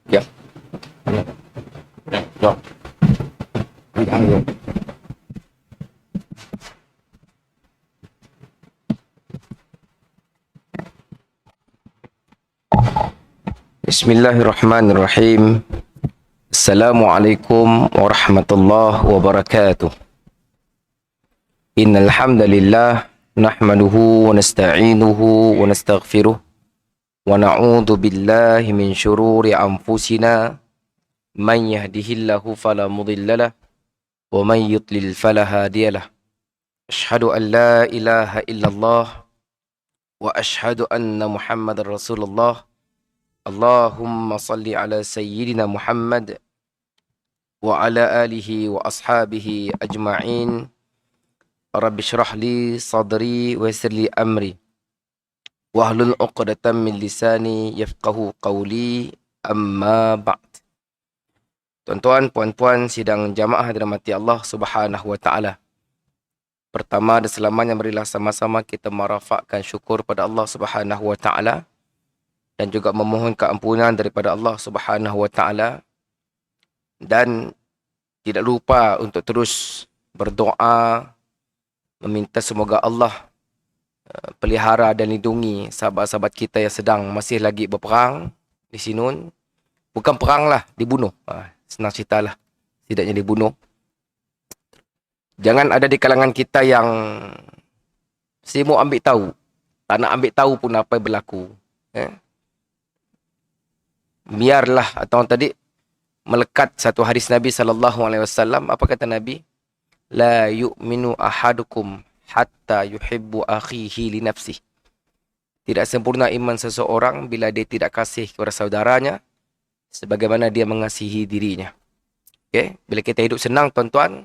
Ya. Ya. Ya. Bismillahirrahmanirrahim. Assalamualaikum warahmatullahi wabarakatuh. Innal hamdalillah nahmaduhu wa nasta'inuhu wa nastaghfiruh wa na'udzu billahi min shururi anfusina man yahdihillahu fala mudhillalah wa man yudlil fala hadiyalah. Asyhadu an la ilaha illallah wa asyhadu anna Muhammadar Rasulullah. Allahumma salli ala sayyidina Muhammad wa ala alihi wa ashabihi ajma'in. Rabbi syrah li sadri wa yassir li amri wahlul 'uqdatam min lisani yafqahu qawli, amma ba'd. Tuan-tuan, puan-puan sidang jamaah dirahmati Allah Subhanahu wa taala. Pertama dan selamanya marilah sama-sama kita merafakkan syukur pada Allah Subhanahu wa taala dan juga memohon keampunan daripada Allah Subhanahu wa taala, dan tidak lupa untuk terus berdoa meminta semoga Allah pelihara dan lindungi sahabat-sahabat kita yang sedang masih lagi berperang di Sinun. Bukan perang lah, dibunuh. Senang cerita lah, tidaknya dibunuh. Jangan ada di kalangan kita yang sibuk ambil tahu, tak nak ambil tahu pun apa yang berlaku. Biarlah, atau tadi melekat satu hadis Nabi SAW. Apa kata Nabi? La yu'minu ahadukum hatta yuhibbu akhihi li nafsih. Tidak sempurna iman seseorang bila dia tidak kasih kepada saudaranya sebagaimana dia mengasihi dirinya. Okay? Bila kita hidup senang, tuan-tuan,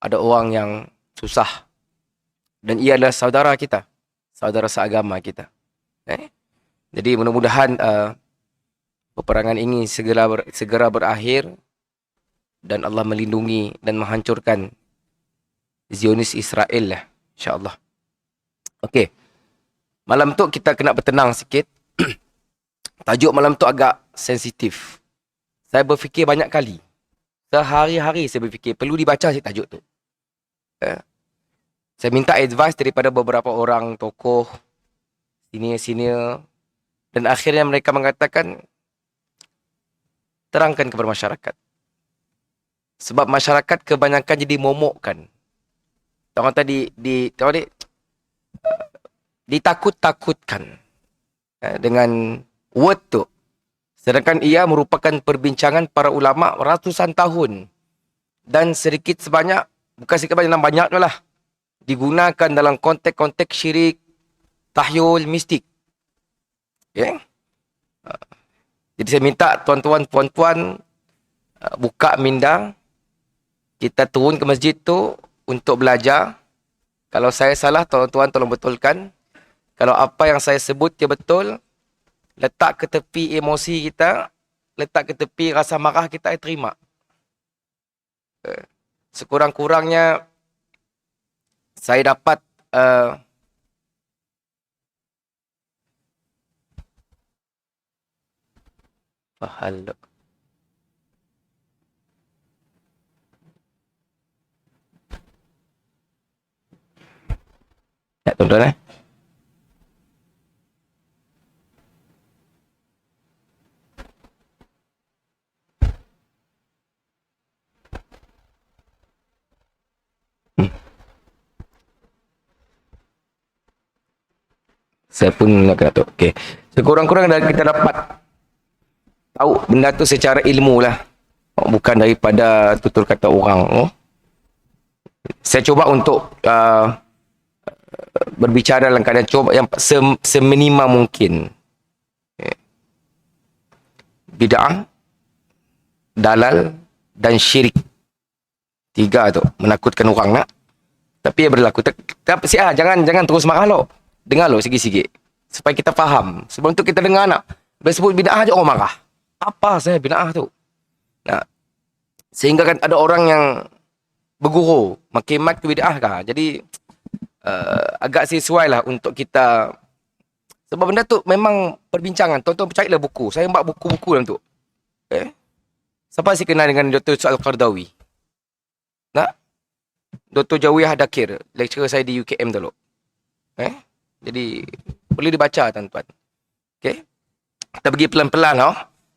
ada orang yang susah, dan ia adalah saudara kita, saudara seagama kita. Jadi mudah-mudahan peperangan ini segera berakhir dan Allah melindungi dan menghancurkan Zionis Israel lah, insya-Allah. Okey. Malam tu kita kena bertenang sikit. Tajuk malam tu agak sensitif. Saya berfikir banyak kali. Sehari-hari saya berfikir perlu dibaca si tajuk tu. Saya minta advice daripada beberapa orang tokoh senior-senior, dan akhirnya mereka mengatakan terangkan kepada masyarakat. Sebab masyarakat kebanyakan jadi momokkan. Orang tadi ditakut-takutkan dengan word tu. Sedangkan ia merupakan perbincangan para ulama ratusan tahun. Dan sedikit sebanyak, bukan sedikit banyak tu lah, digunakan dalam konteks-konteks syirik, tahyul, mistik. Okay? Jadi saya minta tuan-tuan, puan-puan buka minda. Kita turun ke masjid tu untuk belajar. Kalau saya salah, tuan-tuan tolong betulkan. Kalau apa yang saya sebut dia betul, letak ke tepi emosi kita, letak ke tepi rasa marah kita, terima. Sekurang-kurangnya saya dapat pahala. Ya, tuan-tuan Saya pun nak kena tu. Okey. Sekurang-kurang kita dapat tahu benda tu secara ilmu lah. Bukan daripada tutur kata orang. Oh. Saya cuba untuk berbicara dalam keadaan cuba yang seminima mungkin. Bid'ah, dalal dan syirik. 3 tu menakutkan orang nak. Tapi yang berlaku. Tapi jangan terus marah lo. Dengar lo sikit-sikit. Supaya kita faham. Sebelum tu kita dengar nak. Bila sebut bid'ah je orang marah. Apa saya bid'ah tu? Nah, sehingga kan ada orang yang bergurau. Makin mat ke bid'ah kah? Jadi agak sesuai lah untuk kita. Sebab benda tu memang perbincangan. Tuan-tuan percayalah buku. Saya buat buku-buku dalam tu. Siapa sih kenal dengan Dr. Su'al Qardawi? Nak? Dr. Jawiyah Dakir. Lecturer saya di UKM dulu. Jadi boleh dibaca tuan-tuan. Okay? Kita pergi pelan-pelan.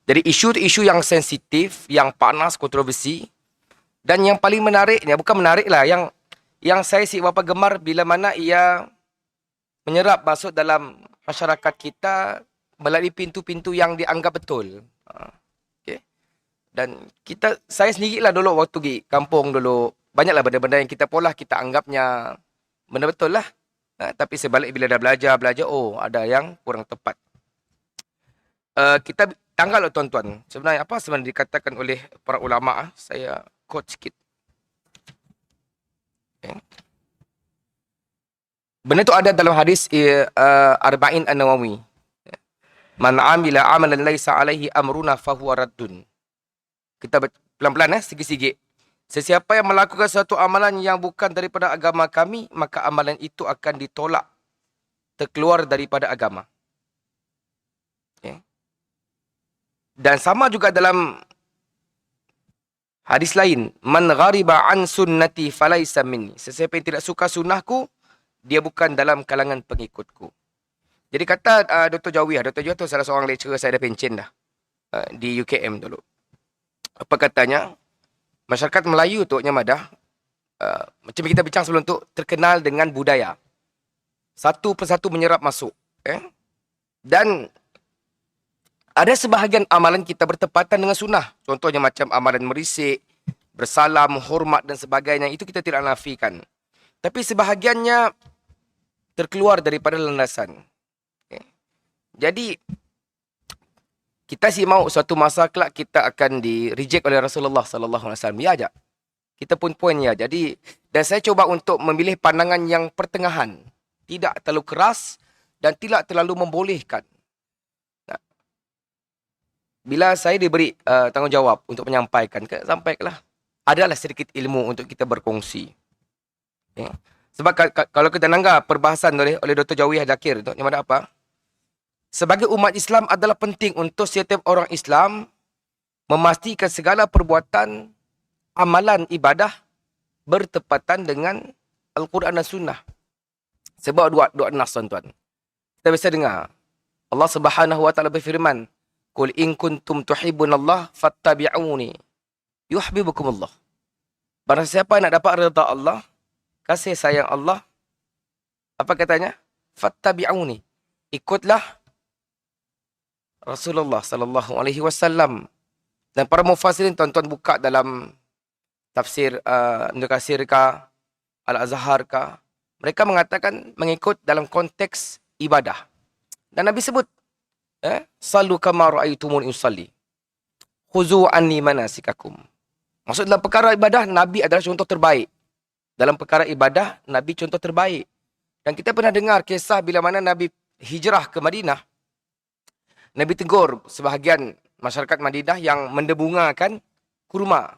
Jadi isu-isu yang sensitif, yang panas, kontroversi. Dan yang paling menariknya, bukan menarik lah. Yang saya si berapa gemar bila mana ia menyerap masuk dalam masyarakat kita melalui pintu-pintu yang dianggap betul. Okay? Dan saya sendirilah dulu waktu pergi kampung dulu. Banyaklah benda-benda yang kita pola kita anggapnya benda betul lah. Tapi sebalik bila dah belajar, oh ada yang kurang tepat. Kita tanggal lah tuan-tuan. Sebenarnya apa sebenarnya dikatakan oleh para ulama'. Saya quote sikit. Okay. Benda tu ada dalam hadis Arba'in An-Nawawi. Man amila amalan laisa alaihi amruna fahuwa raddun. Kita pelan-pelan sikit-sikit. Sesiapa yang melakukan satu amalan yang bukan daripada agama kami, maka amalan itu akan ditolak. Terkeluar daripada agama. Okay. Dan sama juga dalam hadis lain. Man ghariba an sunnati falaysa minni. Sesiapa yang tidak suka sunnahku, dia bukan dalam kalangan pengikutku. Jadi kata Dr. Jawiyah. Dr. Jawiyah tu salah seorang lecturer saya dah pencen dah. Di UKM dulu. Apa katanya? Masyarakat Melayu tu Nyamadah, macam kita bincang sebelum tu, terkenal dengan budaya. Satu persatu menyerap masuk. Dan ada sebahagian amalan kita bertepatan dengan sunnah. Contohnya macam amalan merisik, bersalam, hormat dan sebagainya. Itu kita tidak nafikan. Tapi sebahagiannya terkeluar daripada landasan. Jadi, kita sih mau suatu masa kelak kita akan di-reject oleh Rasulullah sallallahu alaihi wasallam. Ya aja. Kita pun poin ya. Jadi dan saya coba untuk memilih pandangan yang pertengahan, tidak terlalu keras dan tidak terlalu membolehkan. Nah, bila saya diberi tanggungjawab untuk menyampaikan, sampaikanlah. Adalah sedikit ilmu untuk kita berkongsi. Ya. Sebab kalau kita nanggap perbahasan oleh Dr. Jawiyah Dakir tu, yang mana apa? Sebagai umat Islam adalah penting untuk setiap orang Islam memastikan segala perbuatan, amalan, ibadah bertepatan dengan Al-Quran dan Sunnah. Sebab dua nas tuan-tuan. Kita bisa dengar. Allah Subhanahu Wa Taala berfirman, "Qul in kuntum tuhibbunallah fattabi'uni yuhibbukumullah." Barang siapa nak dapat redha Allah, kasih sayang Allah, apa katanya? Fattabi'uni. Ikutlah Rasulullah sallallahu alaihi wasallam. Dan para mufassirin tuan-tuan buka dalam tafsir Ibnu Katsir ka, Al-Azhar ka, mereka mengatakan mengikut dalam konteks ibadah. Dan Nabi sebut sallu kama ra'aitumuni usalli. Khuzu anni manasikakum. Maksud dalam perkara ibadah Nabi adalah contoh terbaik. Dalam perkara ibadah Nabi contoh terbaik. Dan kita pernah dengar kisah bila mana Nabi hijrah ke Madinah. Nabi tegur sebahagian masyarakat Madinah yang mendebungakan kurma.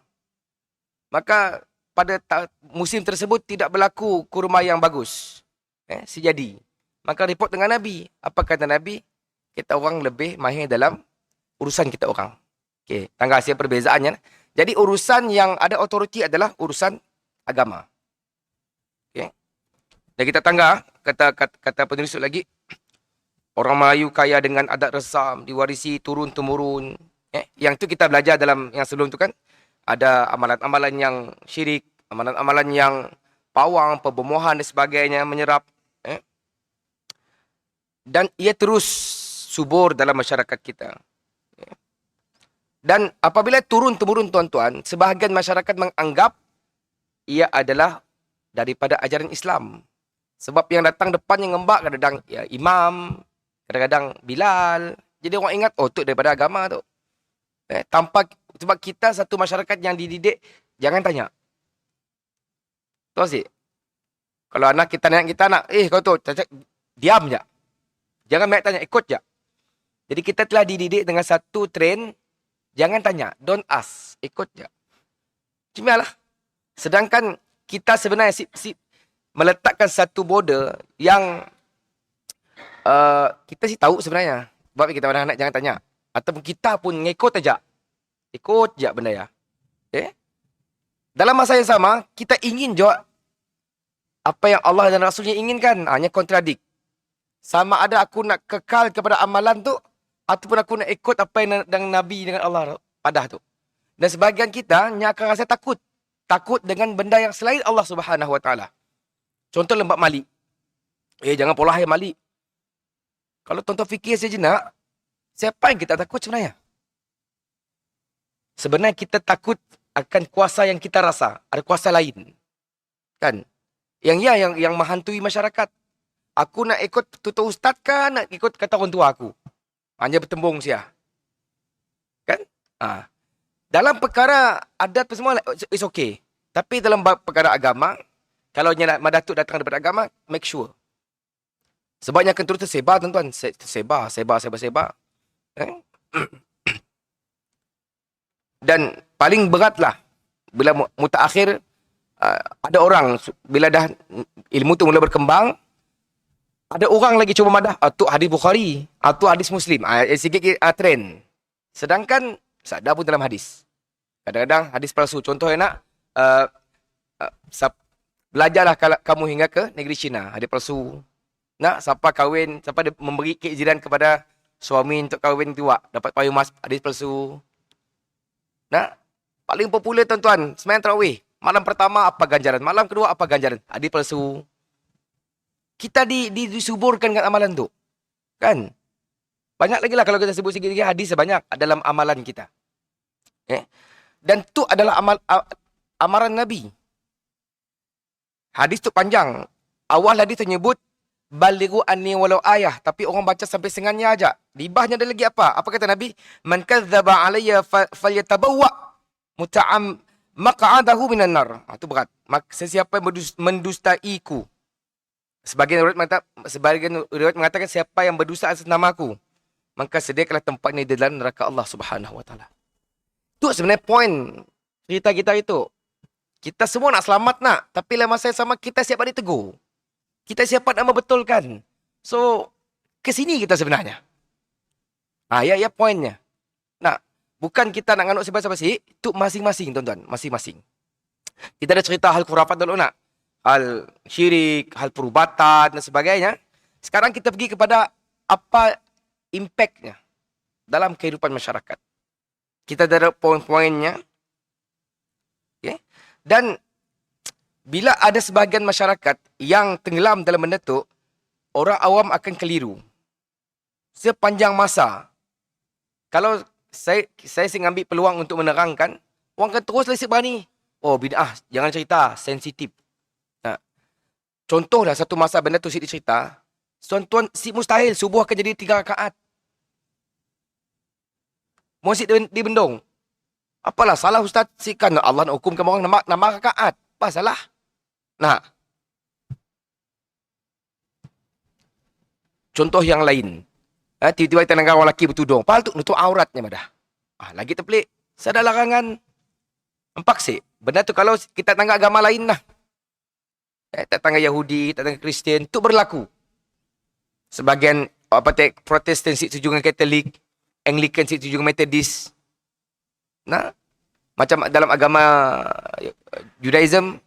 Maka pada musim tersebut tidak berlaku kurma yang bagus. Sejadi. Maka report dengan Nabi. Apa kata Nabi? Kita orang lebih mahir dalam urusan kita orang. Okey, tanggal hasil perbezaannya. Jadi urusan yang ada otoriti adalah urusan agama. Okey. Dan kita tangga kata penulis lagi. Orang Melayu kaya dengan adat resam, diwarisi turun-temurun. Yang tu kita belajar dalam yang sebelum tu kan. Ada amalan-amalan yang syirik, amalan-amalan yang pawang, pembomohan dan sebagainya, menyerap. Dan ia terus subur dalam masyarakat kita. Dan apabila turun-temurun tuan-tuan, sebahagian masyarakat menganggap ia adalah daripada ajaran Islam. Sebab yang datang depan yang ngembak kadang-kadang ya, imam, kadang-kadang Bilal. Jadi orang ingat, oh tu daripada agama tu. Sebab kita satu masyarakat yang dididik, jangan tanya. Tahu sih? Kalau anak kita nak, kau tu, diam je. Jangan banyak tanya, ikut je. Jadi kita telah dididik dengan satu trend, jangan tanya, don't ask, ikut je. Cuma lah. Sedangkan kita sebenarnya meletakkan satu border yang kita sih tahu sebenarnya. Sebab kita anak-anak jangan tanya. Ataupun kita pun ngikut aja. Ikut je benda ya. Okay? Dalam masa yang sama, kita ingin juga apa yang Allah dan Rasulnya inginkan. Hanya kontradik. Sama ada aku nak kekal kepada amalan tu, ataupun aku nak ikut apa yang Nabi dengan Allah padah tu. Dan sebahagian kita yang akan rasa takut. Takut dengan benda yang selain Allah Subhanahu Wa Taala. Contoh lembab malik. Jangan pola hai malik. Kalau tuan-tuan fikir sejenak, siapa yang kita takut sebenarnya? Sebenarnya kita takut akan kuasa yang kita rasa. Ada kuasa lain. Kan? Yang menghantui masyarakat. Aku nak ikut tutur ustaz kan? Nak ikut kata orang tua aku? Hanya bertembung sia. Kan? Dalam perkara adat semua, it's okay. Tapi dalam perkara agama, kalau Datuk datang daripada agama, make sure. Sebabnya akan terus tersebar, tuan-tuan. Tersebar. Dan paling beratlah, bila mutaakhir, ada orang, bila dah ilmu tu mula berkembang, ada orang lagi cuba madah, tu hadis Bukhari, tu hadis Muslim. Sikit trend. Sedangkan, sadar pun dalam hadis. Kadang-kadang hadis palsu. Contoh yang nak, belajarlah kamu hingga ke negeri China. Hadis palsu. Nak siapa kahwin, siapa memberi keizinan kepada suami untuk kahwin tua, dapat payung emas, hadis palsu. Nah, paling popular tuan-tuan, sembahyang tarawih. Malam pertama apa ganjaran, malam kedua apa ganjaran, hadis palsu. Kita disuburkan dengan amalan tu. Kan? Banyak lagi lah kalau kita sebut sikit-sikit hadis sebanyak dalam amalan kita. Dan tu adalah amaran Nabi. Hadis tu panjang. Awal hadis menyebut balighu anni walau ayah, tapi orang baca sampai sengannya aja. Libahnya ada lagi apa? Apa kata Nabi? Man kadzdzaba alayya falyatabawwa maq'adahu minan nar. Itu berat. Sesiapa yang mendustaiku. Sebagian riwayat mengatakan siapa yang berdusta atas namaku, maka sediakanlah tempatnya di dalam neraka Allah Subhanahu Wa Taala. Itu sebenarnya poin cerita kita itu. Kita semua nak selamat nak, tapi dalam masa yang sama kita siap ditegur. Kita siap nak membetulkan. So, ke sini kita sebenarnya. Ya poinnya. Nah, bukan kita nak nganuk sebasi-basi, itu masing-masing tuan-tuan, masing-masing. Kita ada cerita hal khurafat dulu nak. Hal syirik, hal perubatan dan sebagainya. Sekarang kita pergi kepada apa impactnya dalam kehidupan masyarakat. Kita ada poin-poinnya. Okay. Dan bila ada sebahagian masyarakat yang tenggelam dalam benda tu, orang awam akan keliru. Sepanjang masa. Kalau saya ambil peluang untuk menerangkan, orang akan terus lesik berani. Oh, bid'ah, jangan cerita, sensitif. Contohlah satu masa benda tu cerita, tuan-tuan, mustahil subuh akan jadi 3 rakaat. Masjid di Bendung. Apalah salah ustaz sikan Allah nak hukumkan orang nama rakaat. Apa salah? Nah. Contoh yang lain. Tiba-tiba kita dengar orang lelaki bertudung. Pahal tu nutup auratnya madah. Lagi terpelik. Saya ada larangan. Empak sih. Benda tu kalau kita tangga agama lain lah. Tak tangga Yahudi, tak tangga Kristian. Itu berlaku. Sebagian Protestan setuju dengan Katolik. Anglican setuju dengan Methodist. Nah. Macam dalam agama Judaism.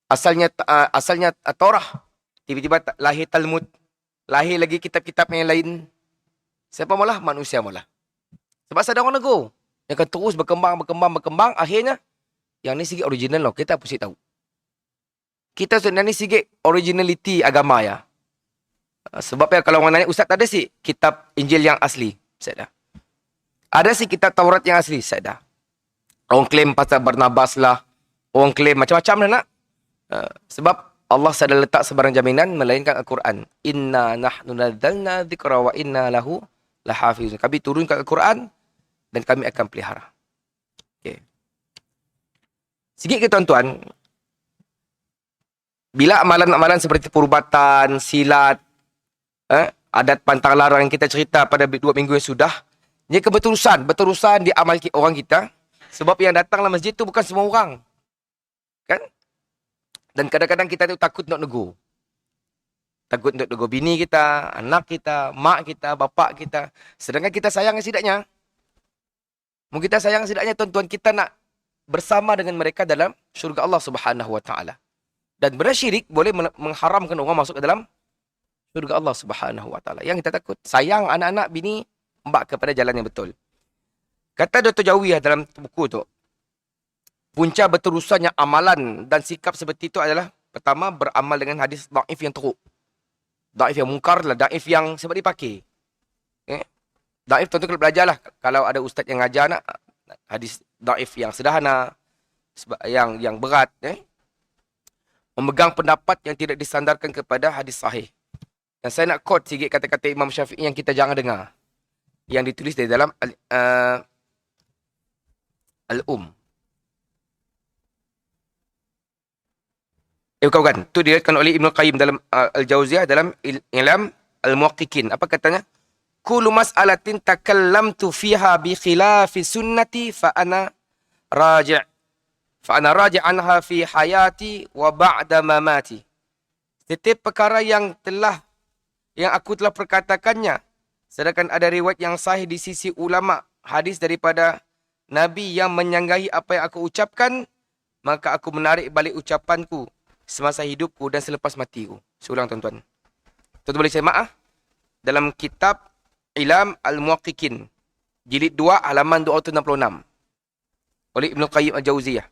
Asalnya Torah. Tiba-tiba lahir Talmud. Lahir lagi kitab-kitab yang lain. Siapa malah? Manusia malah. Sebab ada orang nego. Yang akan terus berkembang. Akhirnya, yang ni sikit original loh. Kita pun tahu. Kita sebenarnya ni sikit originality agama ya. Sebab ya kalau orang nanya, Ustaz ada sih kitab Injil yang asli? Saya dah. Ada sih kitab Taurat yang asli? Saya dah. Orang klaim pasal Barnabas lah. Orang klaim macam-macam lah nak. Sebab Allah sudah letak sebarang jaminan melainkan Al-Quran. Inna nahnu nadzalna dzikra wa inna lahu lahafizun. Kami turunkan Al-Quran dan kami akan pelihara. Okay. Sikit ke tuan-tuan, bila amalan-amalan seperti perubatan, silat, adat pantang larang yang kita cerita pada 2 minggu yang sudah, dia berterusan di amal orang kita. Sebab yang datang dalam masjid tu bukan semua orang. Kan? Dan kadang-kadang kita tu takut nak negur. Takut untuk negur bini kita, anak kita, mak kita, bapak kita. Sedangkan kita sayang setidaknya. Mungkin kita sayang setidaknya tuan-tuan, kita nak bersama dengan mereka dalam syurga Allah Subhanahu Wa Taala. Dan bersyirik boleh mengharamkan orang masuk ke dalam syurga Allah Subhanahu Wa Taala. Yang kita takut, sayang anak-anak, bini, mbak kepada jalan yang betul. Kata Dr. Jawiyah dalam buku tu, punca berterusannya amalan dan sikap seperti itu adalah, pertama, beramal dengan hadis daif yang teruk. Daif yang mungkar lah, daif yang sebab dipakai. Daif tentu kena belajar lah. Kalau ada ustaz yang ngajar nak, hadis daif yang sederhana, yang berat. Memegang pendapat yang tidak disandarkan kepada hadis sahih. Dan saya nak quote sikit kata-kata Imam Syafi'i yang kita jangan dengar. Yang ditulis dari dalam bukan. Itu diriwayatkan oleh Ibnu Qayyim dalam Al-Jauziyah dalam Ilam Al-Muwaqqiqin. Apa katanya? Kullu mas'alatin takallamtu fiha bi khilafi sunnati fa ana raji' anha fi hayati wa ba'da mamati. Setiap perkara yang aku telah perkatakannya, sedangkan ada riwayat yang sahih di sisi ulama hadis daripada Nabi yang menyanggahi apa yang aku ucapkan, maka aku menarik balik ucapanku semasa hidupku dan selepas matiku. Seulang tuan-tuan. Tuan-tuan boleh saya maaf. Dalam kitab Ilam Al-Muwaqqiqin, jilid 2, halaman 266. Oleh Ibnu Qayyim Al-Jauziyah.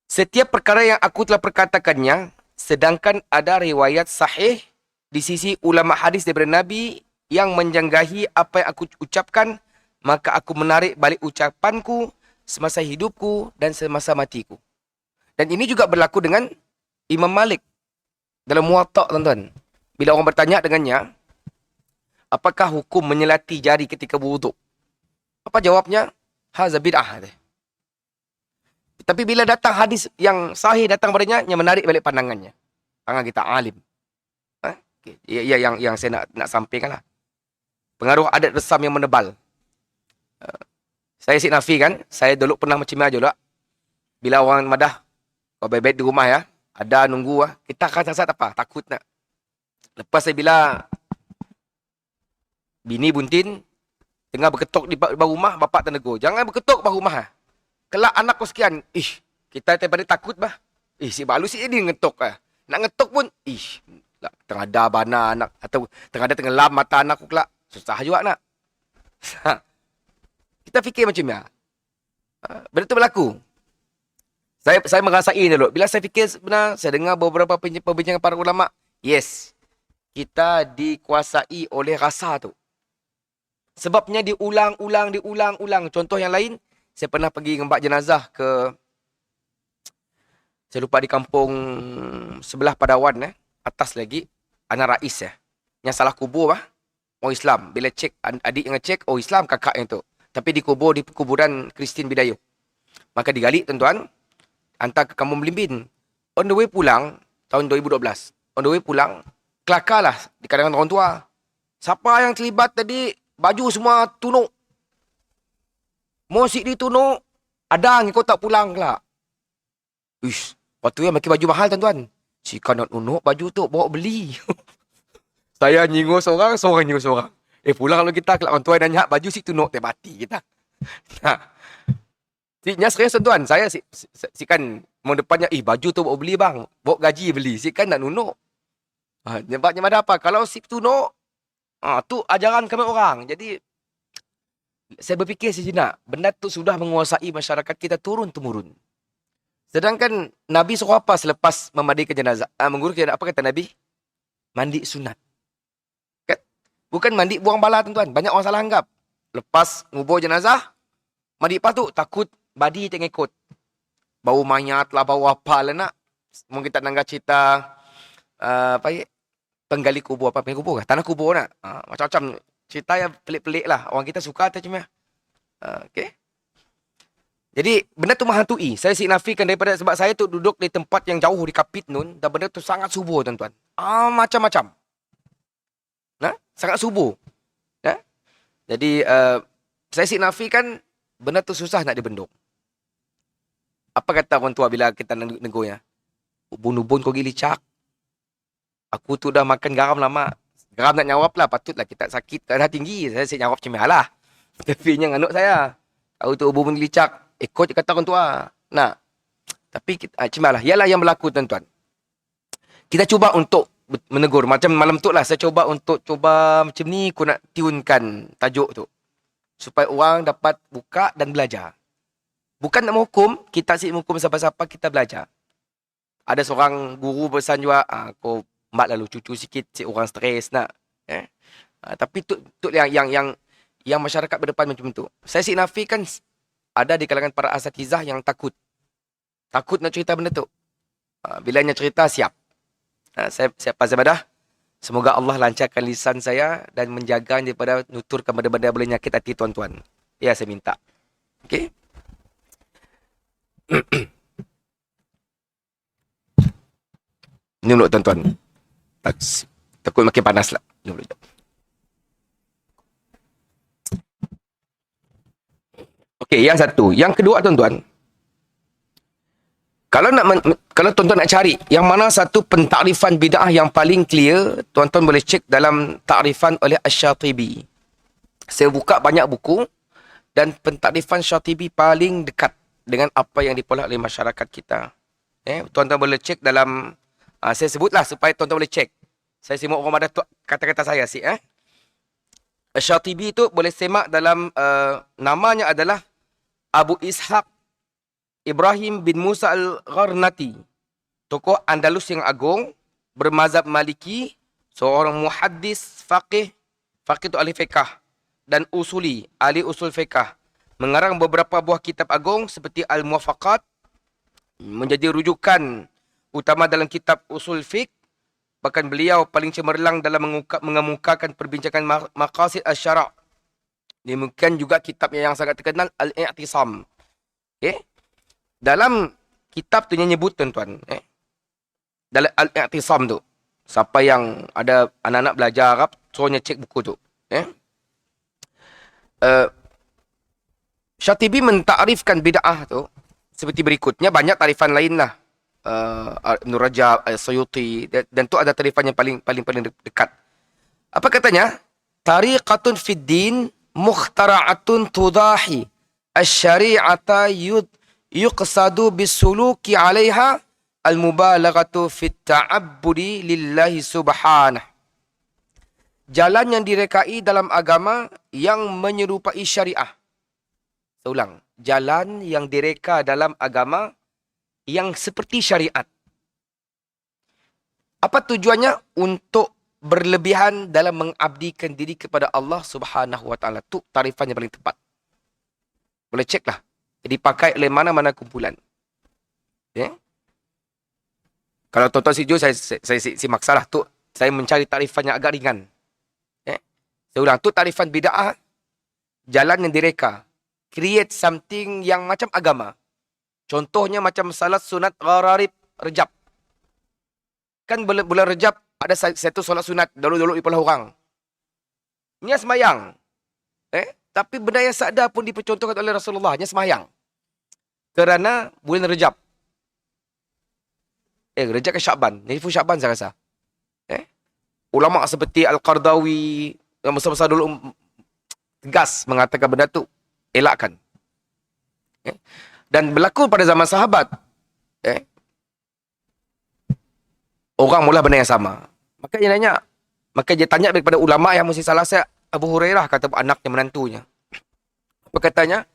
Setiap perkara yang aku telah perkatakannya, sedangkan ada riwayat sahih di sisi ulama hadis daripada Nabi yang menjanggahi apa yang aku ucapkan, maka aku menarik balik ucapanku semasa hidupku dan semasa matiku. Dan ini juga berlaku dengan Imam Malik dalam Muwatta, tuan-tuan. Bila orang bertanya dengannya, apakah hukum menyelati jari ketika berwuduk? Apa jawabnya? Haza bid'ah. Tapi bila datang hadis yang sahih datang padanya, yang menarik balik pandangannya. Tangan kita alim. Okay. Ya, yang saya nak sampaikan lah. Pengaruh adat resam yang menebal. Saya Syed Nafi kan, saya dulu pernah macam ni juga. Bila orang madah, kau baik-baik di rumah ya, ada nunggu lah. Kita akan sasat apa? Takut nak. Lepas saya bila bini buntin tengah berketuk di bawah rumah, bapak tenegur. Jangan berketuk bawah rumah. Kelak anak kau sekian. Kita daripada takut bah. Si balu si dia ngetuk lah. Nak ngetuk pun, tengah ada bana anak, atau tengah lam mata anak aku kelak. Susah juga nak. Kita fikir macam ni. Benda tu berlaku. Saya merasai dulu. Bila saya fikir sebenar, saya dengar beberapa perbincangan para ulama. Yes. Kita dikuasai oleh rasa tu. Sebabnya diulang-ulang. Contoh yang lain, saya pernah pergi ngembat jenazah ke, saya lupa di kampung sebelah Padawan, atas lagi, anak rais yang salah kubur orang Islam. Bila cek, adik yang ngecek, Islam kakak yang tu. Tapi dikubur di kuburan Kristin Bidayuh. Maka digali tuan-tuan, hantar ke Kampung Belimbing. On the way pulang, tahun 2012. On the way pulang, kelakarlah di kalangan orang tua. Siapa yang terlibat tadi, baju semua tunuk. Musik ditunuk, ada ngikut tak pulang kelak. Waktu yang pakai baju mahal tuan-tuan. Jika nak tunuk baju tu, bawa beli. Saya nyinggung seorang nyinggung seorang. Pulang kalau kita kelak orang tua nanya, baju si tunuk, tebati kita. Nya serius tuan-tuan, saya si kan mau depannya, baju tu bawa beli bang, bawa gaji beli, si kan nak nunuk. Nyebabnya ada apa? Kalau si tunuk, tu ajaran kami orang. Jadi, saya berfikir sejenak, benda tu sudah menguasai masyarakat kita turun-temurun. Sedangkan Nabi suruh apa selepas memandikan jenazah? Mengurus jenazah, apa kata Nabi? Mandi sunat. Kan? Bukan mandi buang bala tuan-tuan. Banyak orang salah anggap. Lepas ngubur jenazah, mandi lepas tu takut badi tak ngikut. Bau mayat lah, bau apa lah nak. Mungkin tak nanggap cerita penggali kubur apa? Penggali kubur kah? Tanah kubur nak. Macam-macam cerita yang pelik-pelik lah. Orang kita suka tu cuma. Okay. Jadi benda tu menghantui. Saya nafikan daripada sebab saya tu duduk di tempat yang jauh di Kapit Nun dan benda tu sangat subur tuan-tuan. Macam-macam. Nah, sangat subur. Nah. Jadi saya nafikan benda tu susah nak dibendung. Apa kata orang tua bila kita negurnya? Ubun-ubun kau gili cak. Aku tu dah makan garam lama. Garam nak nyawap lah. Patutlah kita sakit. Darah tinggi. Saya nyawap cemeh lah. Tapi yang anak saya. Tahu tu ubun gili cak. Ikut je kata orang tua. Nah. Tapi cemeh lah. Ialah yang berlaku tuan-tuan. Kita cuba untuk menegur. Macam malam tu lah. Saya cuba untuk macam ni. Aku nak tiunkan tajuk tu. Supaya orang dapat buka dan belajar. Bukan nak menghukum. Kita asyik menghukum siapa-siapa. Kita belajar. Ada seorang guru pesan juga. Kau mak lalu cucu sikit. Si orang stres nak. Tapi tu yang masyarakat berdepan macam tu. Saya asyik nafikan. Ada di kalangan para asatizah yang takut. Takut nak cerita benda tu. Bilanya cerita, siap. Saya siap Azabadah. Semoga Allah lancarkan lisan saya dan menjaga daripada nuturkan benda-benda boleh nyakit hati tuan-tuan. Ya, saya minta. Okey? Ini dulu tuan-tuan. Takut makin panas lah. Ini dulu. Okey, yang satu. Yang kedua tuan-tuan. Kalau tuan-tuan nak cari yang mana satu pentakrifan bid'ah yang paling clear, tuan-tuan boleh cek dalam takrifan oleh Asy-Syatibi. Saya buka banyak buku dan pentakrifan Syatibi paling dekat dengan apa yang diperoleh oleh masyarakat kita. Tuan-tuan boleh cek dalam saya sebutlah supaya tuan-tuan boleh cek. Saya simak orang ada kata-kata saya Asy-Syatibi itu boleh semak dalam namanya adalah Abu Ishaq Ibrahim bin Musa al-Gharnati. Tokoh Andalus yang agung, bermazhab Maliki, seorang muhaddis, faqih itu ahli fiqh, dan usuli, ahli usul fiqh. Mengarang beberapa buah kitab agung seperti Al-Muwafaqat, menjadi rujukan utama dalam kitab usul fiqh. Bahkan beliau paling cemerlang dalam mengemukakan perbincangan maqasid asy-syara'. Demikian juga kitabnya yang sangat terkenal Al-I'tisam. Okay? Dalam kitab tu yang nyebut tuan-tuan. Dalam Al-I'tisam tu. Siapa yang ada anak-anak belajar Arab, suruhnya cek buku tu. Syatibi mentakrifkan bid'ah tu seperti berikutnya. Banyak tarifan lain lah. Ibn Rajab, Al-Suyuti. Dan tu ada tarifan yang paling dekat. Apa katanya? Tariqatun fid din mukhtara'atun tudahi asy-syari'ata yuqsadu bisuluki 'alaiha al-mubalaghatu fit ta'abbudi lillahi subhanahu. Jalan yang direkai dalam agama yang menyerupai syariah. Saya ulang, jalan yang direka dalam agama yang seperti syariat. Apa tujuannya? Untuk berlebihan dalam mengabdikan diri kepada Allah Subhanahu wa taala. Tu tarifan yang paling tepat. Boleh ceklah. Dipakai oleh mana-mana kumpulan. Kalau tuan-tuan setuju, saya maksalah tu. Saya mencari tarifan yang agak ringan. Saya ulang, tu tarifan bid'ah. Jalan yang direka. Create something yang macam agama. Contohnya macam salat sunat ghararib Rejab. Kan bulan Rejab ada satu solat sunat dulu-dulu di pulau orang. Ini semayang. Tapi benda yang sadar pun dipercontohkan oleh Rasulullah. Hanya semayang. Kerana bulan Rejab. Rejab ke Syakban? Nifu Syakban saya rasa. Ulama seperti Al-Qardawi yang besar-besar dulu tegas mengatakan benda tu elakkan. Dan berlaku pada zaman sahabat. Orang mula benda yang sama. Maka dia tanya kepada ulama yang mesti salah saya, Abu Hurairah kata anaknya menantunya. Apa katanya?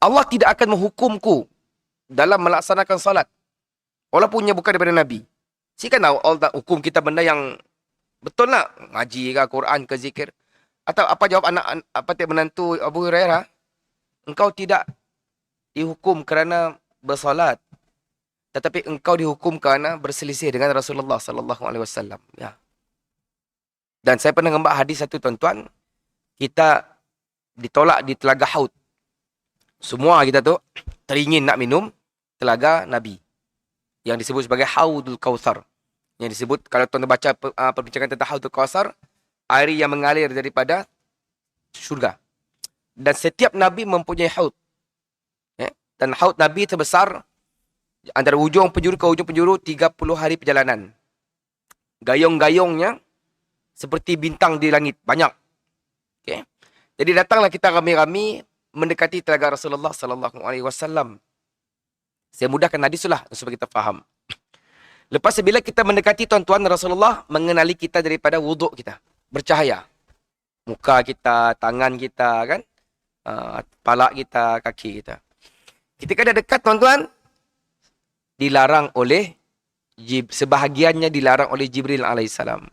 Allah tidak akan menghukumku dalam melaksanakan salat. Walaupunnya bukan daripada Nabi. Si kan Allah hukum kita benda yang betul nak. Ngaji ke, Quran ke, zikir. Atau apa jawab apa menantu Abu Hurairah? Engkau tidak dihukum kerana bersolat, tetapi engkau dihukum kerana berselisih dengan Rasulullah sallallahu alaihi wasallam. Ya. Dan saya pernah ngembak hadis satu tuan-tuan, kita ditolak di Telaga Haud. Semua kita tu teringin nak minum telaga Nabi yang disebut sebagai Haudul Kautsar. Yang disebut, kalau tuan baca perbincangan tentang Haudul Kautsar, air yang mengalir daripada syurga. Dan setiap Nabi mempunyai haud. Dan haud Nabi terbesar antara ujung penjuru ke ujung penjuru 30 hari perjalanan. Gayung-gayungnya seperti bintang di langit. Banyak. Okay. Jadi datanglah kita ramai-ramai mendekati telaga Rasulullah sallallahu alaihi wasallam. Saya mudahkan hadis itulah supaya kita faham. Lepas bila kita mendekati tuan-tuan, Rasulullah mengenali kita daripada wuduk kita. Bercahaya. Muka kita, tangan kita kan. Kepala kita, kaki kita. Ketika dah dekat tuan-tuan, dilarang oleh, sebahagiannya dilarang oleh Jibril alaihissalam.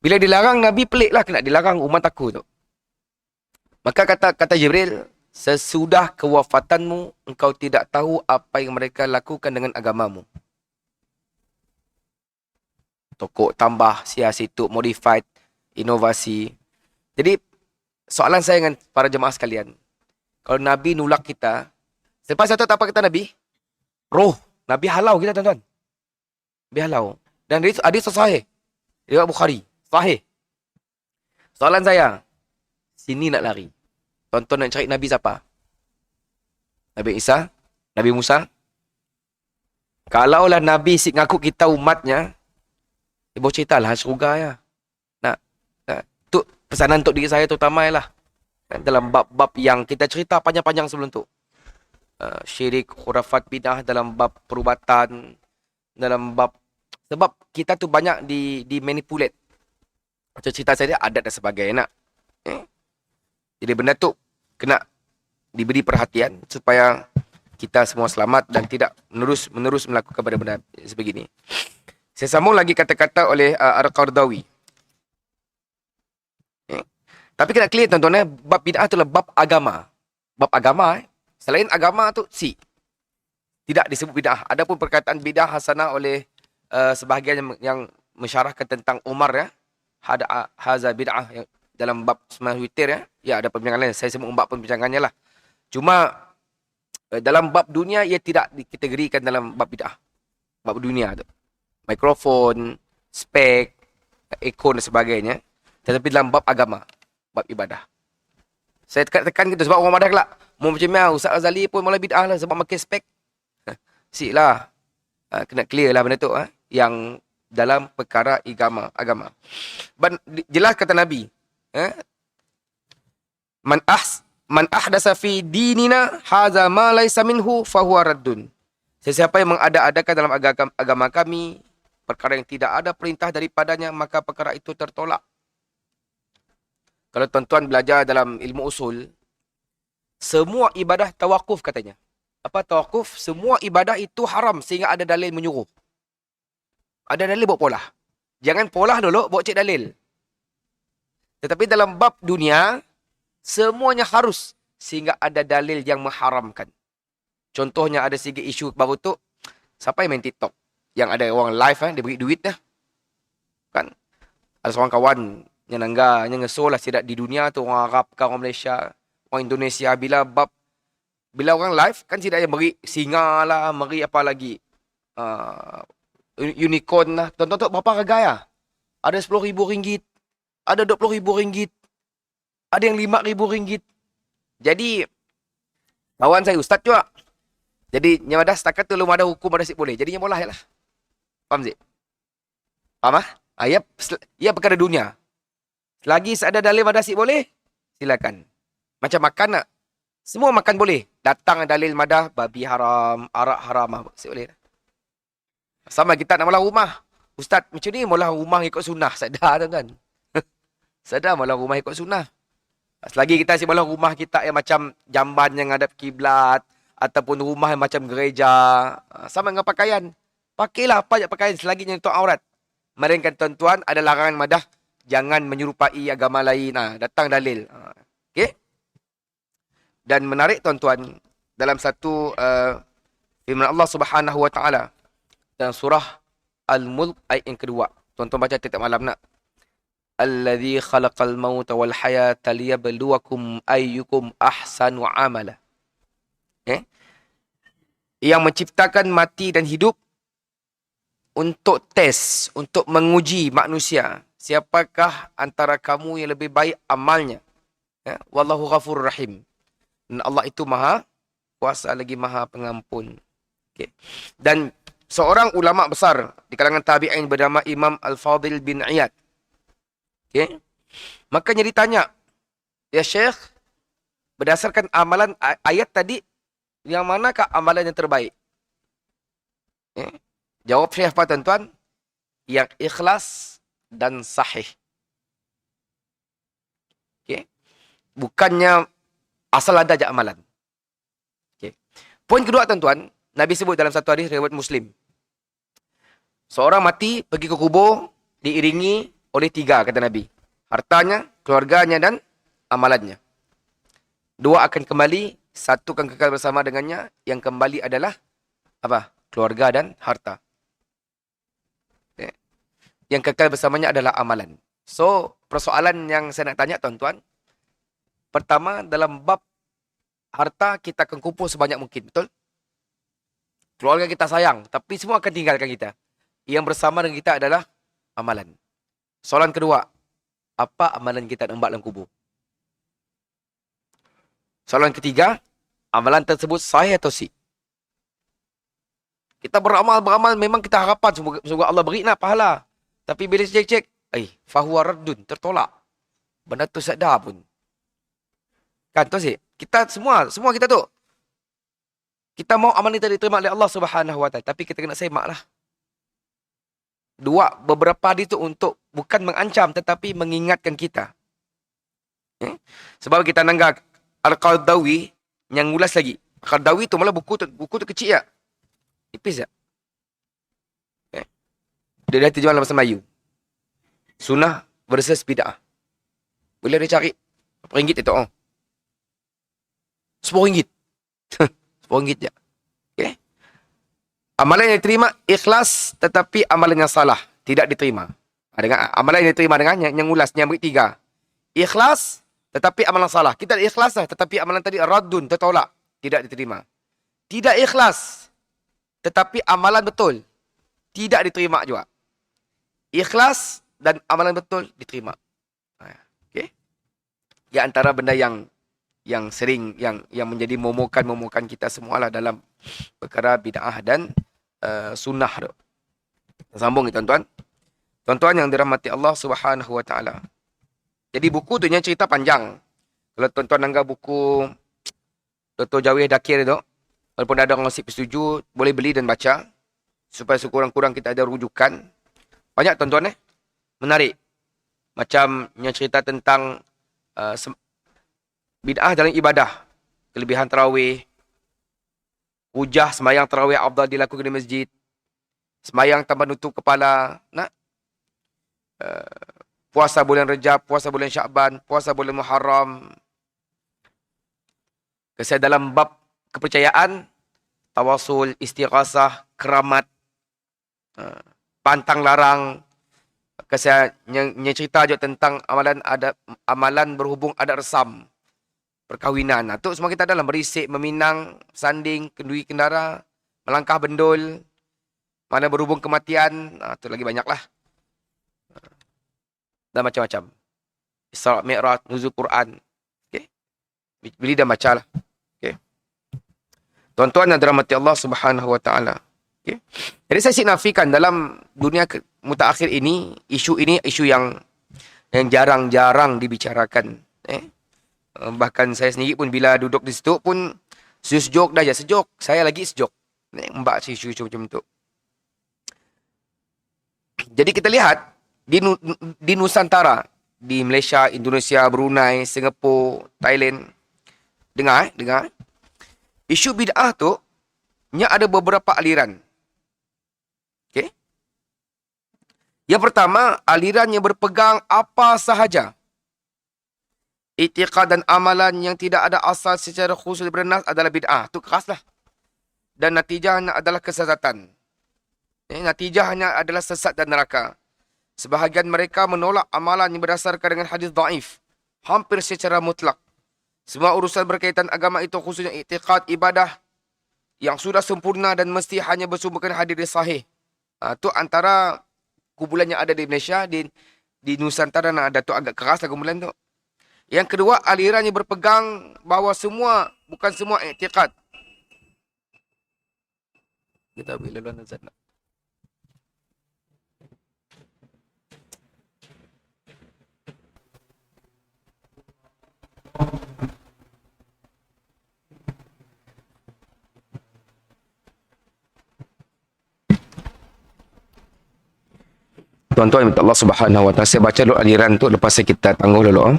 Bila dilarang, Nabi pelik lah kena dilarang, umat aku tu. Maka kata Jibril, sesudah kewafatanmu, engkau tidak tahu apa yang mereka lakukan dengan agamamu. Tokok tambah, siasat, modified, inovasi. Jadi, soalan saya dengan para jemaah sekalian, kalau Nabi nulak kita, selepas itu apa kata Nabi? Roh. Nabi halau kita tuan-tuan. Nabi halau. Dan hadis sahih. Riwayat Bukhari. Sahih. Soalan saya, sini nak lari. Tuan-tuan nak cari Nabi siapa? Nabi Isa? Nabi Musa? Kalaulah Nabi ngaku kita umatnya, dia boleh ceritalah syurga ya. Tu pesanan untuk diri saya terutama ialah dalam bab-bab yang kita cerita panjang-panjang sebelum tu. Syirik, khurafat, bidah, dalam bab perubatan, dalam bab, sebab kita tu banyak di manipulate. Macam cerita saya adat dan sebagainya. Jadi benda tu kena diberi perhatian supaya kita semua selamat dan tidak menerus melakukan benda-benda sebegini. Saya sambung lagi kata-kata oleh Al-Qardawi. Tapi kena clear tuan-tuan, bab bid'ah tu adalah bab agama. Bab agama, selain agama tu, tidak disebut bid'ah. Adapun perkataan bid'ah hasanah oleh sebahagian yang mensyarahkan tentang Umar ya. Haza bid'ah yang dalam bab semahu witir ya. Ya, ada perbincangan lain. Saya semua umbak perbincangannya lah. Cuma dalam bab dunia, ia tidak dikategorikan dalam bab bid'ah. Bab dunia tu. Mikrofon, spek, ekon dan sebagainya. Tetapi dalam bab agama. Bab ibadah. Saya tekan gitu sebab orang madah kelak. Mau macam mana Ustaz Azali pun mulai bid'ah lah sebab makin spek. Sik lah. Kena clear lah benda tu. Yang dalam perkara agama. Jelas kata Nabi. Man ahdasa fi dinina haza ma laysa minhu fahuwa raddun. Sesiapa yang mengada-adakan dalam agama kami perkara yang tidak ada perintah daripadanya, maka perkara itu tertolak. Kalau tuan-tuan belajar dalam ilmu usul, semua ibadah tawakuf katanya. Apa tawakuf? Semua ibadah itu haram sehingga ada dalil menyuruh. Ada dalil buat polah. Jangan polah dulu, buat cek dalil. Tetapi dalam bab dunia, semuanya harus sehingga ada dalil yang mengharamkan. Contohnya ada sikit isu baru tu, siapa yang main TikTok? Yang ada orang live, dia beri duit dah. Kan? Ada seorang kawan yang nangganya ngesol lah sidak di dunia tu, orang Arab kan, orang Malaysia, orang Indonesia, bila orang live kan sidak yang beri singa lah, beri apa lagi, unicorn lah. Tuan-tuan tu berapa harga ya? Ada RM10,000, ada RM20,000, ada yang RM5,000. Jadi kawan saya ustaz juga. Jadi yang ada setakat tu belum ada hukum ada sik boleh. Jadi yang bolah lah. Faham sik? Faham ah? Ya perkara dunia. Selagi ada dalil ada sik boleh, silakan. Macam makan nak. Semua makan boleh. Datang dalil madah, babi haram, arak haram, sik boleh. Sama kita nak mula rumah. Ustaz, macam ni mula rumah ikut sunnah. Sedar tuan-tuan. Sedar mula rumah ikut sunnah. Selagi kita asyik mula rumah kita yang macam jamban yang hadap kiblat, ataupun rumah yang macam gereja. Sama dengan pakaian. Pakailah apa je pakaian selagi nyentuh aurat. Melainkan tuan-tuan ada larangan madah. Jangan menyerupai agama lain. Datang dalil. Okey. Dan menarik tuan-tuan. Dalam satu firman Allah Subhanahu Wa Taala. Dalam surah Al-Mulk ayat yang kedua. Tuan-tuan baca tiap malam nak. Alladhi khalaqal mauta wal hayata liyabluwakum ayyukum ahsanu amala. Yang menciptakan mati dan hidup untuk tes, untuk menguji manusia. Siapakah antara kamu yang lebih baik amalnya? Wallahu ghafurur rahim. Dan Allah itu maha kuasa lagi maha pengampun. Okay. Dan seorang ulama besar di kalangan tabi'in bernama Imam Al-Fadil bin Iyad. Okay. Makanya ditanya, ya Syekh, berdasarkan amalan ayat tadi, yang manakah amalan yang terbaik? Jawab Syekh apa tuan-tuan? Yang ikhlas dan sahih. Okay. Bukannya asal ada aja amalan. Okay. Poin kedua tuan-tuan, Nabi sebut dalam satu hadis riwayat Muslim. Seorang mati pergi ke kubur diiringi oleh 3 kata Nabi. Hartanya, keluarganya dan amalannya. 2 akan kembali, 1 akan kekal bersama dengannya, yang kembali adalah apa? Keluarga dan harta. Okay. Yang kekal bersamanya adalah amalan. So, persoalan yang saya nak tanya tuan-tuan, pertama dalam bab harta kita akan kumpul sebanyak mungkin, betul? Keluarga kita sayang, tapi semua akan tinggalkan kita. Yang bersama dengan kita adalah amalan. Soalan kedua, apa amalan kita nak buat dalam kubur? Soalan ketiga, amalan tersebut sahih atau si? Kita beramal memang kita harapan semoga Allah beri nak pahala. Tapi bila cek, fahuwa raddun, tertolak. Benda tu tak ada pun. Kan tu sih. Kita semua kita tu. Kita mau amalan kita diterima oleh Allah Subhanahu Wa Taala, tapi kita kena semak lah. Beberapa hadis tu untuk bukan mengancam tetapi mengingatkan kita. Sebab kita nanggak Al-Qardawi yang ngulas lagi. Al-Qardawi tu malah buku tu kecil ya. Tipis ya. Dia dah terjemah dalam bahasa Melayu. Sunnah versus bid'ah. Boleh dia cari. Berapa ringgit itu? RM10. RM10 je. Okay. Amalan yang diterima ikhlas tetapi amalan yang salah tidak diterima. Dengan amalan yang diterima dengan yang ulas yang beri 3. Ikhlas tetapi amalan salah. Kita ikhlas lah tetapi amalan tadi raddun, tertolak, tidak diterima. Tidak ikhlas tetapi amalan betul, tidak diterima juga. Ikhlas dan amalan betul diterima. Okey. Di antara benda yang sering yang menjadi momokan kita semualah dalam perkara bid'ah dan sunnah tu. Sambung ni tuan-tuan. Tuan-tuan yang dirahmati Allah Subhanahu Wa Taala. Jadi buku tu nya cerita panjang. Kalau tuan-tuan anggap buku Dr. Jawih Dakir tu, walaupun ada orang nasib setuju, boleh beli dan baca supaya sekurang-kurang kita ada rujukan. Banyak tuan-tuan menarik. Macam yang cerita tentang bid'ah dalam ibadah. Kelebihan tarawih. Hujah semayang tarawih afdal dilakukan di masjid. Semayang tanpa nutup kepala. Puasa bulan Rejab, puasa bulan Syakban, puasa bulan Muharram. Kesal dalam bab kepercayaan, tawasul, istighasah, keramat, pantang larang. Kesal yang cerita je tentang amalan berhubung adat resam. Perkahwinan. Itu semua kita dalam berisik, meminang, sanding, kenduri kendara, melangkah bendul, mana berhubung kematian. Itu lagi banyak lah. Dan macam-macam. Isra' Mi'raj, nuzul Quran. Okay. Beli dan baca lah. Okay. Tuan-tuan yang dirahmati Allah Subhanahu Wa Taala. Okay. Jadi saya nafikan dalam dunia mutaakhir ini, isu yang jarang-jarang dibicarakan. Bahkan saya sendiri pun bila duduk di situ pun sejuk dah je. Sejuk. Saya lagi sejuk. Mbak isu macam tu. Jadi kita lihat di Nusantara, di Malaysia, Indonesia, Brunei, Singapura, Thailand. Dengar. Isu bid'ah tu nya ada beberapa aliran. Yang pertama, aliran yang berpegang apa sahaja i'tiqad dan amalan yang tidak ada asal secara khusus daripada nas adalah bid'ah. Itu keraslah. Dan natijahnya adalah kesesatan. Natijahnya adalah sesat dan neraka. Sebahagian mereka menolak amalan yang berdasarkan dengan hadis dhaif. Hampir secara mutlak. Semua urusan berkaitan agama itu khususnya i'tiqad ibadah yang sudah sempurna dan mesti hanya bersumberkan hadis sahih. Itu antara kumpulan yang ada di Malaysia, di Nusantara ada tu agak keras lah kumpulan tu. Yang kedua, aliran yang berpegang bahawa bukan semua i'tiqad. Kita ambil laluan Azad nak. Tuan-tuan minta Allah Subhanahu Wa Taala, saya baca dulu aliran tu lepas kita tangguh dulu.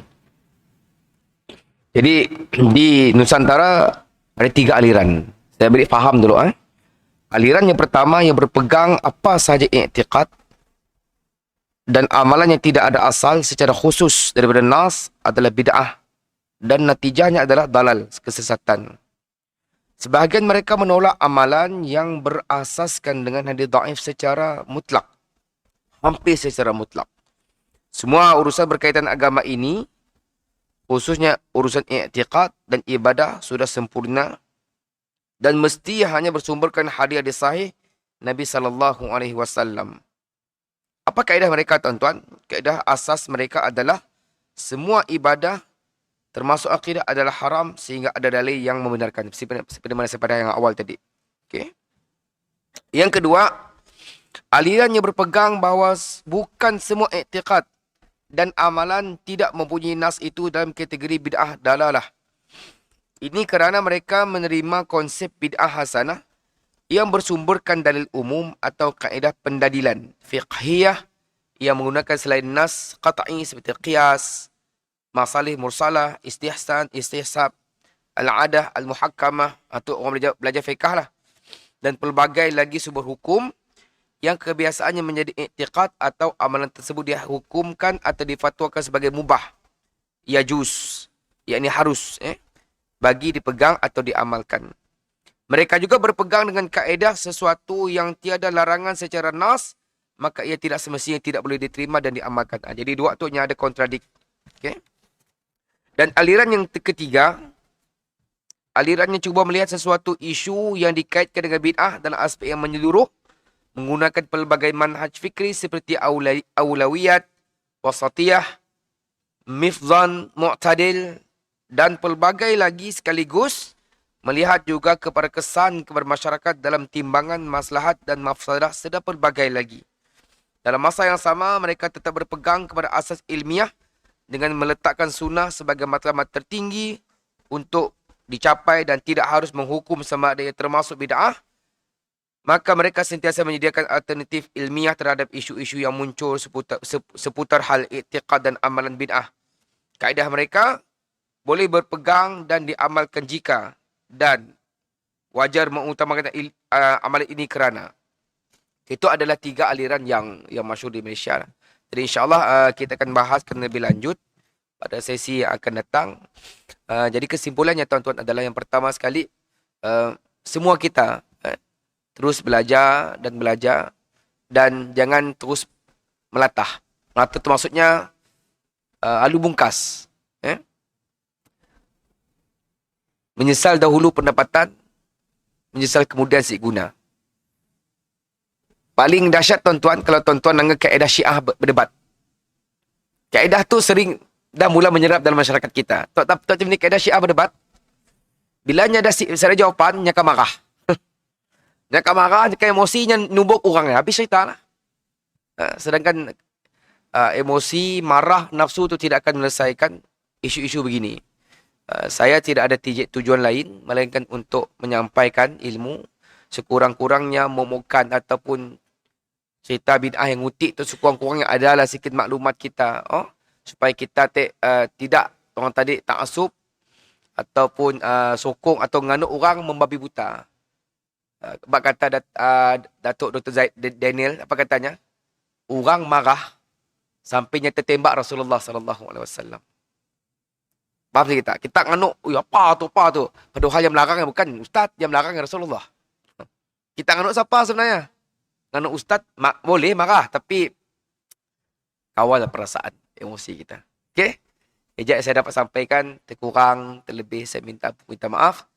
Jadi di Nusantara ada 3 aliran. Saya beri faham dulu. Aliran yang pertama yang berpegang apa sahaja i'tiqad dan amalan yang tidak ada asal secara khusus daripada nas adalah bid'ah dan natijahnya adalah dalal, kesesatan. Sebahagian mereka menolak amalan yang berasaskan dengan hadis dhaif secara mutlak. Hampir secara mutlak. Semua urusan berkaitan agama ini, khususnya urusan i'tiqad dan ibadah sudah sempurna dan mesti hanya bersumberkan hadis sahih Nabi SAW. Apa kaedah mereka, tuan-tuan? Kaedah asas mereka adalah semua ibadah termasuk akidah adalah haram sehingga ada dalil yang membenarkan. Seperti mana pada yang awal tadi. Okay. Yang kedua, aliran yang berpegang bahawa bukan semua i'tiqad dan amalan tidak mempunyai nas itu dalam kategori bid'ah dalalah. Ini kerana mereka menerima konsep bid'ah hasanah yang bersumberkan dalil umum atau kaedah pendadilan fiqhiyah yang menggunakan selain nas qat'i seperti qiyas, masalih mursalah, istihsan, istihsab, al-adah, al-muhakkamah, atau orang belajar fiqh lah. Dan pelbagai lagi sumber hukum yang kebiasaannya menjadi i'tiqad atau amalan tersebut dihukumkan atau difatwakan sebagai mubah. Yajuz, yakni harus bagi dipegang atau diamalkan. Mereka juga berpegang dengan kaedah sesuatu yang tiada larangan secara nas, maka ia tidak semestinya tidak boleh diterima dan diamalkan. Jadi dua tu yang ada kontradik. Okay? Dan aliran yang ketiga, aliran yang cuba melihat sesuatu isu yang dikaitkan dengan bid'ah dalam aspek yang menyeluruh, menggunakan pelbagai manhaj fikri seperti aulawiyat, wasatiyah, mifzan, mu'tadil, dan pelbagai lagi sekaligus melihat juga kepada kesan kepada masyarakat dalam timbangan maslahat dan mafsadah serta pelbagai lagi. Dalam masa yang sama, mereka tetap berpegang kepada asas ilmiah dengan meletakkan sunnah sebagai matlamat tertinggi untuk dicapai dan tidak harus menghukum sama ada yang termasuk bid'ah. Maka mereka sentiasa menyediakan alternatif ilmiah terhadap isu-isu yang muncul seputar hal i'tiqad dan amalan bid'ah. Kaedah mereka boleh berpegang dan diamalkan jika dan wajar mengutamakan amalan ini kerana. Itu adalah 3 aliran yang masyhur di Malaysia. Jadi insyaAllah kita akan bahaskan lebih lanjut pada sesi yang akan datang. Jadi kesimpulannya, tuan-tuan, adalah yang pertama sekali, semua kita terus belajar dan jangan terus melatah. Melatah itu maksudnya alu bungkas. Menyesal dahulu pendapatan, menyesal kemudian si guna. Paling dahsyat, tuan-tuan, kalau tuan-tuan anggap kaedah Syiah berdebat. Kaedah tu sering dah mula menyerap dalam masyarakat kita. Tuan-tuan ni kaedah Syiah berdebat. Bilanya dah saya jawapan, nyaka marah. Nyaka marah, nyaka emosinya numbuk orang. Habis cerita lah. Sedangkan emosi, marah, nafsu tu tidak akan menyelesaikan isu-isu begini. Saya tidak ada tujuan lain melainkan untuk menyampaikan ilmu, sekurang-kurangnya memukan ataupun cerita bid'ah yang utik tu sekurang-kurangnya adalah sikit maklumat kita, supaya kita tidak orang tadi ta'assub ataupun sokong atau nganut orang membabi buta. Sebab kata Datuk Dr. Zaid Daniel, apa katanya? orang marah sampainya tertembak Rasulullah sallallahu alaihi wasallam. Faham tak kita? Kita nganuk, apa tu? Padahal yang melarang bukan ustaz, yang melarang Rasulullah. Kita nganuk siapa sebenarnya? Nganuk ustaz boleh marah, tapi kawal perasaan, emosi kita. Okey? Ejak saya dapat sampaikan, terkurang, terlebih saya minta maaf.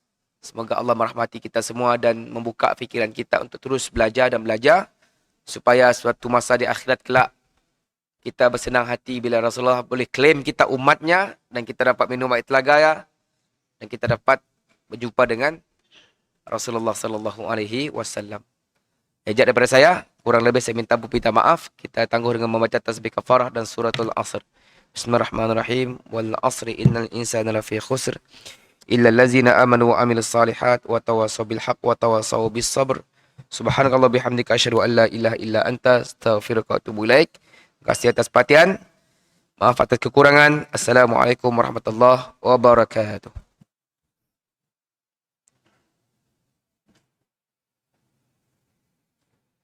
Semoga Allah merahmati kita semua dan membuka fikiran kita untuk terus belajar dan belajar supaya suatu masa di akhirat kelak kita bersenang hati bila Rasulullah boleh klaim kita umatnya dan kita dapat minum air telaga ya, dan kita dapat berjumpa dengan Rasulullah sallallahu alaihi wasallam. Ejak daripada saya, kurang lebih saya minta maaf. Kita tangguh dengan membaca tasbih kafarah dan suratul Asr. Bismillahirrahmanirrahim. Wal asri innal insana lafi khusr illa allazina amanu wa amilus salihat wa tawasaw bil haqq wa tawasaw bis sabr. Subhanakallah bihamdika asyhadu an la ilaha illa anta astaghfiruka wa atubu ilaik. Terima kasih atas perhatian. Maaf atas kekurangan. Assalamualaikum warahmatullahi wabarakatuh.